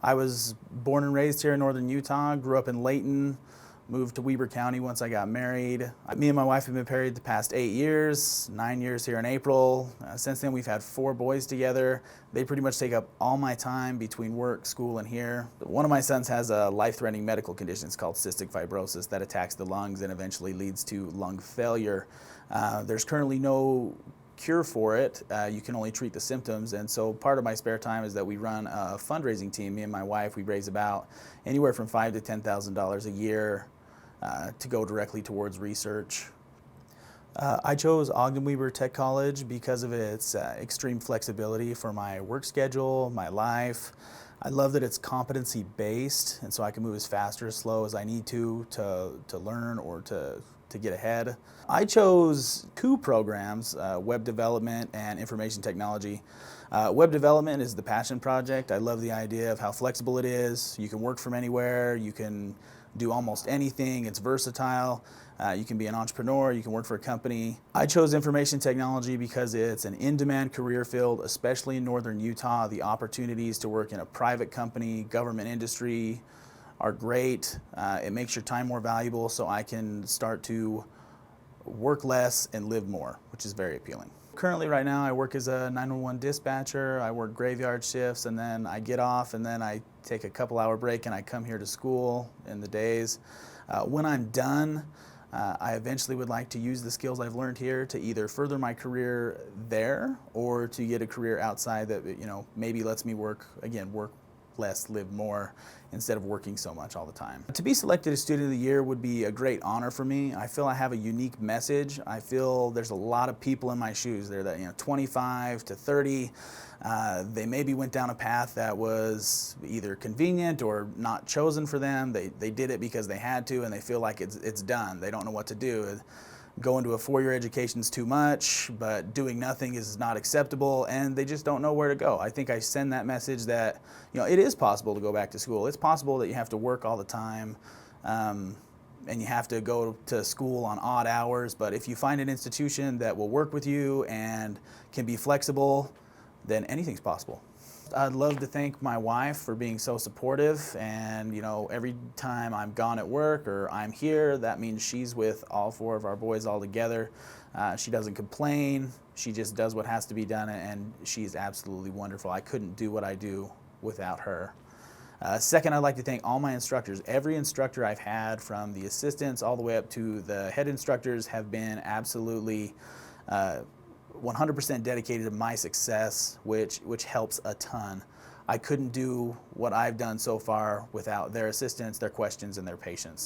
I was born and raised here in northern Utah, grew up in Layton, moved to Weber County once I got married. Me and my wife have been married the past 8 years, 9 years here in April. Since then we've had 4 boys together. They pretty much take up all my time between work, school, and here. One of my sons has a life-threatening medical condition. It's called cystic fibrosis that attacks the lungs and eventually leads to lung failure. There's currently no cure for it. You can only treat the symptoms, and so part of my spare time is that we run a fundraising team. Me and my wife, we raise about anywhere from $5,000 to $10,000 a year to go directly towards research. I chose Ogden Weber Tech College because of its extreme flexibility for my work schedule, my life. I love that it's competency based, and so I can move as fast or as slow as I need to learn or to get ahead. I chose 2 programs, web development and information technology. Web development is the passion project. I love the idea of how flexible it is. You can work from anywhere, you can do almost anything, it's versatile. You can be an entrepreneur, you can work for a company. I chose information technology because it's an in-demand career field, especially in northern Utah. The opportunities to work in a private company, government industry are great. It makes your time more valuable, so I can start to work less and live more, which is very appealing. Currently right now I work as a 911 dispatcher. I work graveyard shifts, and then I get off and then I take a couple-hour break and I come here to school in the days. When I'm done, I eventually would like to use the skills I've learned here to either further my career there or to get a career outside that, maybe lets me work less, live more, instead of working so much all the time. To be selected as Student of the Year would be a great honor for me. I feel I have a unique message. I feel there's a lot of people in my shoes. They're that 25 to 30. They maybe went down a path that was either convenient or not chosen for them. They did it because they had to, and they feel like it's done. They don't know what to do. Going to a 4-year education is too much, but doing nothing is not acceptable, and they just don't know where to go. I think I send that message that it is possible to go back to school. It's possible that you have to work all the time, and you have to go to school on odd hours, but if you find an institution that will work with you and can be flexible, then anything's possible. I'd love to thank my wife for being so supportive, and every time I'm gone at work or I'm here, that means she's with all 4 of our boys all together. She doesn't complain, she just does what has to be done, and she's absolutely wonderful. I couldn't do what I do without her. Second, I'd like to thank all my instructors. Every instructor I've had, from the assistants all the way up to the head instructors, have been absolutely 100% dedicated to my success, which helps a ton. I couldn't do what I've done so far without their assistance, their questions, and their patience.